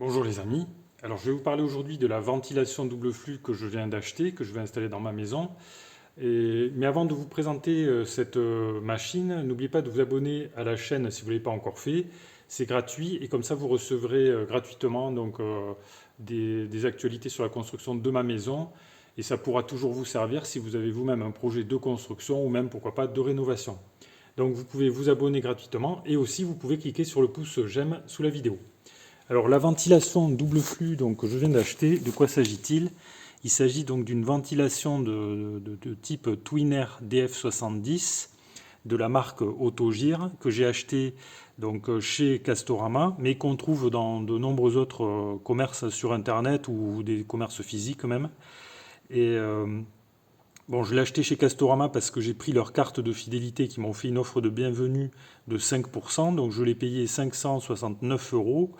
Bonjour les amis, alors je vais vous parler aujourd'hui de la ventilation double flux que je viens d'acheter, que je vais installer dans ma maison. Mais avant de vous présenter cette machine, n'oubliez pas de vous abonner à la chaîne si vous ne l'avez pas encore fait. C'est gratuit et comme ça vous recevrez gratuitement des actualités sur la construction de ma maison. Et ça pourra toujours vous servir si vous avez vous-même un projet de construction ou même pourquoi pas de rénovation. Donc vous pouvez vous abonner gratuitement et aussi vous pouvez cliquer sur le pouce j'aime sous la vidéo. Alors la ventilation double flux que je viens d'acheter, de quoi s'agit-il? Il s'agit donc d'une ventilation de type Twinner DF70 de la marque Autogir que j'ai acheté chez Castorama, mais qu'on trouve dans de nombreux autres commerces sur internet ou des commerces physiques même. Et bon, je l'ai acheté chez Castorama parce que j'ai pris leur carte de fidélité qui m'ont fait une offre de bienvenue de 5%. Donc je l'ai payé 569 euros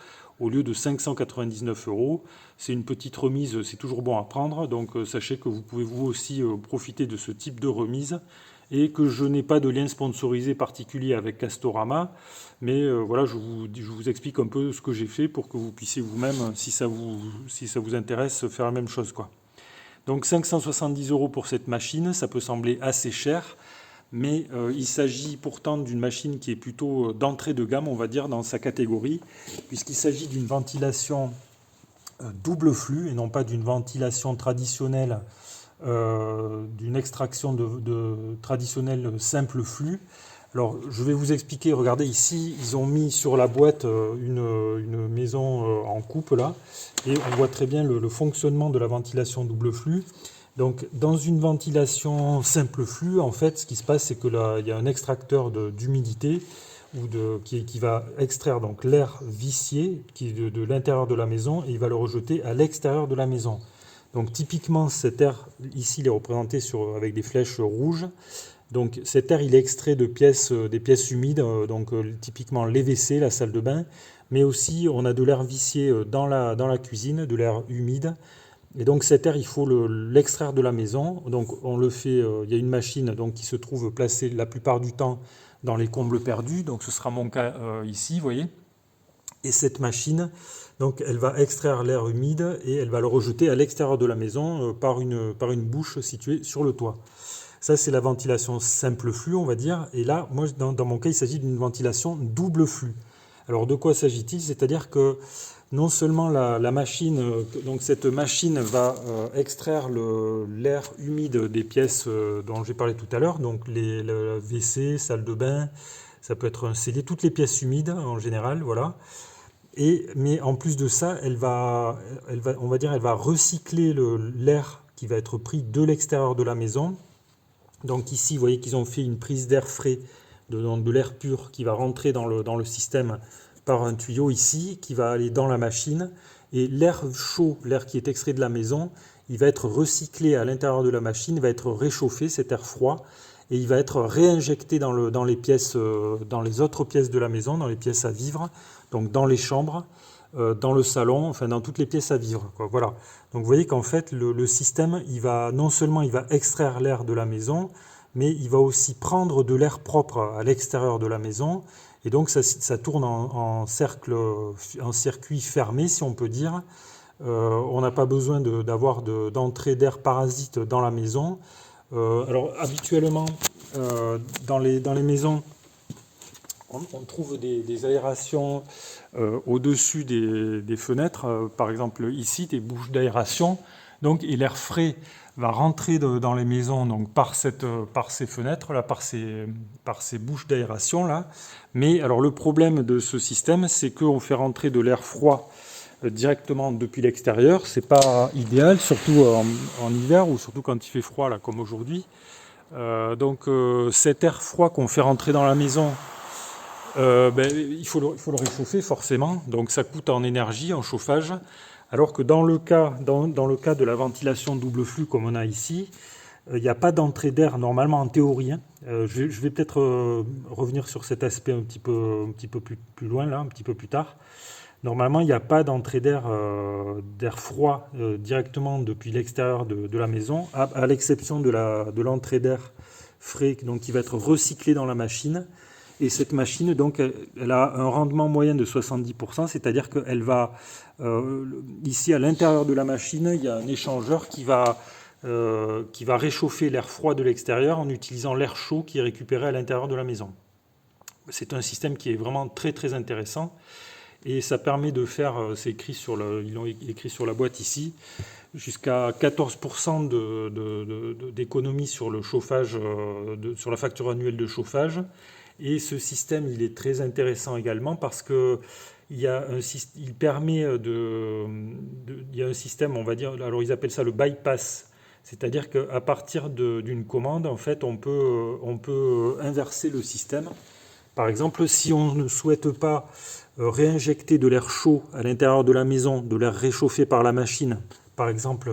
au lieu de 599 euros. C'est une petite remise, c'est toujours bon à prendre. Donc sachez que vous pouvez vous aussi profiter de ce type de remise et que je n'ai pas de lien sponsorisé particulier avec Castorama. Mais voilà, je vous explique un peu ce que j'ai fait pour que vous puissiez vous-même, si ça vous intéresse, faire la même chose, quoi. Donc 570 euros pour cette machine, ça peut sembler assez cher, mais il s'agit pourtant d'une machine qui est plutôt d'entrée de gamme, on va dire, dans sa catégorie, puisqu'il s'agit d'une ventilation double flux et non pas d'une ventilation traditionnelle, d'une extraction traditionnelle simple flux. Alors, je vais vous expliquer. Regardez ici, ils ont mis sur la boîte une maison en coupe là, et on voit très bien le fonctionnement de la ventilation double flux. Donc, dans une ventilation simple flux, en fait, ce qui se passe, c'est que là, il y a un extracteur d'humidité qui va extraire donc l'air vicié qui est de l'intérieur de la maison et il va le rejeter à l'extérieur de la maison. Donc, typiquement, cet air ici, il est représenté avec des flèches rouges. Donc cet air, il est extrait des pièces humides, typiquement les WC, la salle de bain, mais aussi on a de l'air vicié dans la cuisine, de l'air humide. Et donc cet air, il faut l'extraire de la maison. Donc on le fait, il y a une machine qui se trouve placée la plupart du temps dans les combles perdus. Donc ce sera mon cas ici, vous voyez. Et cette machine, donc elle va extraire l'air humide et elle va le rejeter à l'extérieur de la maison par une bouche située sur le toit. Ça, c'est la ventilation simple flux, on va dire. Et là, moi, dans mon cas, il s'agit d'une ventilation double flux. Alors, de quoi s'agit-il? C'est-à-dire que non seulement la machine, donc cette machine va extraire l'air humide des pièces dont j'ai parlé tout à l'heure, donc le WC, salle de bain, ça peut être un CD, toutes les pièces humides en général, voilà. Mais en plus de ça, on va dire, elle va recycler l'air qui va être pris de l'extérieur de la maison. Donc ici, vous voyez qu'ils ont fait une prise d'air frais, de l'air pur qui va rentrer dans le système par un tuyau ici, qui va aller dans la machine. Et l'air chaud, l'air qui est extrait de la maison, il va être recyclé à l'intérieur de la machine, il va être réchauffé, cet air froid, et il va être réinjecté dans les pièces, dans les autres pièces de la maison, dans les pièces à vivre, donc dans les chambres, dans le salon, enfin dans toutes les pièces à vivre, quoi. Voilà. Donc vous voyez qu'en fait le système, non seulement il va extraire l'air de la maison, mais il va aussi prendre de l'air propre à l'extérieur de la maison. Et donc ça tourne en circuit fermé, si on peut dire. On n'a pas besoin d'avoir d'entrée d'air parasite dans la maison. Alors habituellement, dans les maisons, on trouve des aérations au-dessus des fenêtres, par exemple ici, des bouches d'aération. Et l'air frais va rentrer dans les maisons par ces fenêtres, là, par ces bouches d'aération là. Mais alors le problème de ce système, c'est qu'on fait rentrer de l'air froid directement depuis l'extérieur. C'est pas idéal, surtout en hiver ou surtout quand il fait froid là, comme aujourd'hui. Cet air froid qu'on fait rentrer dans la maison, il faut le réchauffer forcément, donc ça coûte en énergie, en chauffage, alors que dans le cas de la ventilation double flux comme on a ici, il n'y a pas d'entrée d'air normalement en théorie, hein. Je vais peut-être revenir sur cet aspect un petit peu plus loin, là, un petit peu plus tard. Normalement, il n'y a pas d'entrée d'air froid directement depuis l'extérieur de la maison, à l'exception de l'entrée d'air frais, donc qui va être recyclé dans la machine. Et cette machine, donc, elle a un rendement moyen de 70%, c'est-à-dire qu'elle va, ici à l'intérieur de la machine, il y a un échangeur qui va réchauffer l'air froid de l'extérieur en utilisant l'air chaud qui est récupéré à l'intérieur de la maison. C'est un système qui est vraiment très très intéressant et ça permet de faire, c'est écrit ils l'ont écrit sur la boîte ici, jusqu'à 14% d'économie sur le chauffage, sur la facture annuelle de chauffage. Et ce système, il est très intéressant également parce que il y a il permet il y a un système, on va dire, alors ils appellent ça le bypass, c'est-à-dire qu'à partir d'une commande, en fait, on peut inverser le système. Par exemple, si on ne souhaite pas réinjecter de l'air chaud à l'intérieur de la maison, de l'air réchauffé par la machine, par exemple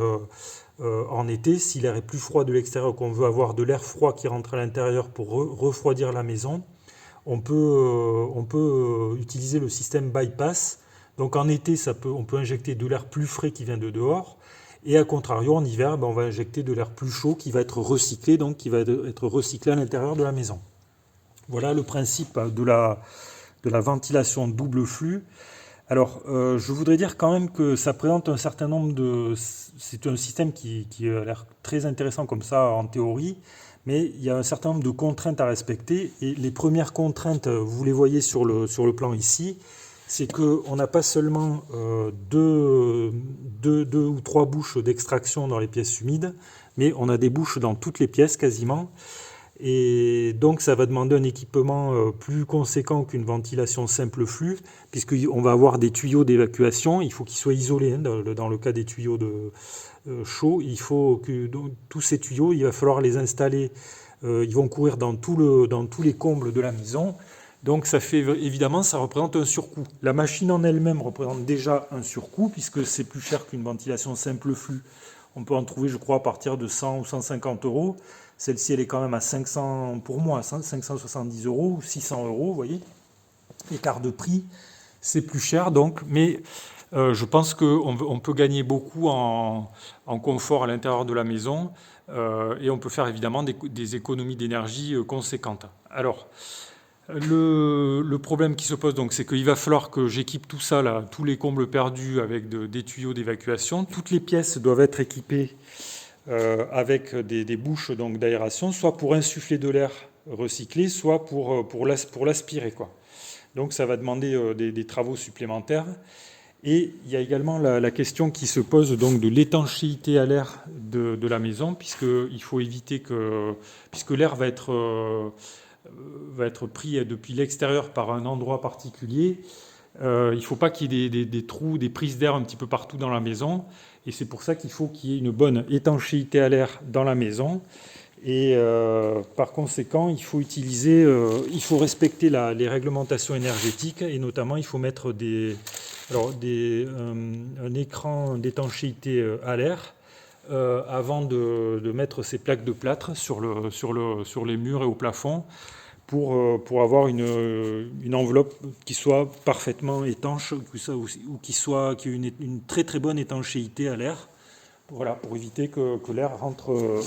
en été, si l'air est plus froid de l'extérieur, qu'on veut avoir de l'air froid qui rentre à l'intérieur pour refroidir la maison, on peut utiliser le système bypass. Donc en été, on peut injecter de l'air plus frais qui vient de dehors, et à contrario, en hiver, on va injecter de l'air plus chaud qui va être recyclé, donc qui va être recyclé à l'intérieur de la maison. Voilà le principe de la ventilation double flux. Alors, je voudrais dire quand même que ça présente un certain nombre de... C'est un système qui a l'air très intéressant comme ça en théorie, mais il y a un certain nombre de contraintes à respecter. Et les premières contraintes, vous les voyez sur le plan ici, c'est qu'on n'a pas seulement deux ou trois bouches d'extraction dans les pièces humides, mais on a des bouches dans toutes les pièces quasiment. Et donc ça va demander un équipement plus conséquent qu'une ventilation simple flux, puisqu'on va avoir des tuyaux d'évacuation, il faut qu'ils soient isolés, dans le cas des tuyaux chauds, il faut que tous ces tuyaux, il va falloir les installer, ils vont courir dans tous les combles de la maison, donc ça fait évidemment, ça représente un surcoût. La machine en elle-même représente déjà un surcoût, puisque c'est plus cher qu'une ventilation simple flux. On peut en trouver, je crois, à partir de 100 ou 150 euros. Celle-ci, elle est quand même à 500, pour moi, 570 euros ou 600 euros, vous voyez. L'écart de prix, c'est plus cher, donc, mais je pense qu'on peut gagner beaucoup en confort à l'intérieur de la maison et on peut faire évidemment des économies d'énergie conséquentes. Alors, le problème qui se pose, donc, c'est qu'il va falloir que j'équipe tout ça, là, tous les combles perdus avec des tuyaux d'évacuation. Toutes les pièces doivent être équipées avec des bouches d'aération, soit pour insuffler de l'air recyclé, soit pour l'aspirer, quoi. Donc ça va demander des travaux supplémentaires. Et il y a également la question qui se pose donc de l'étanchéité à l'air de la maison, puisqu'il faut éviter puisque l'air va être pris depuis l'extérieur par un endroit particulier, il ne faut pas qu'il y ait des trous, des prises d'air un petit peu partout dans la maison. Et c'est pour ça qu'il faut qu'il y ait une bonne étanchéité à l'air dans la maison. Et par conséquent, il faut respecter les réglementations énergétiques et notamment il faut mettre un écran d'étanchéité à l'air avant de mettre ces plaques de plâtre sur les murs et au plafond pour avoir une enveloppe qui soit parfaitement étanche ou qui ait une très très bonne étanchéité à l'air. Voilà, pour éviter que l'air rentre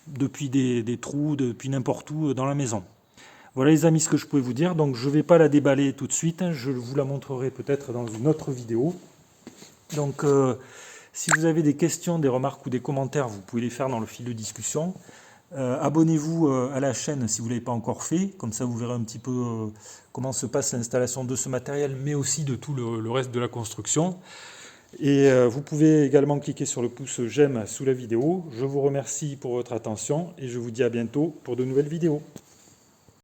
depuis des trous, depuis n'importe où dans la maison. Voilà les amis ce que je pouvais vous dire. Donc je ne vais pas la déballer tout de suite, je vous la montrerai peut-être dans une autre vidéo. Donc si vous avez des questions, des remarques ou des commentaires, vous pouvez les faire dans le fil de discussion. Abonnez-vous à la chaîne si vous ne l'avez pas encore fait, comme ça vous verrez un petit peu comment se passe l'installation de ce matériel, mais aussi de tout le reste de la construction. Et vous pouvez également cliquer sur le pouce j'aime sous la vidéo. Je vous remercie pour votre attention et je vous dis à bientôt pour de nouvelles vidéos.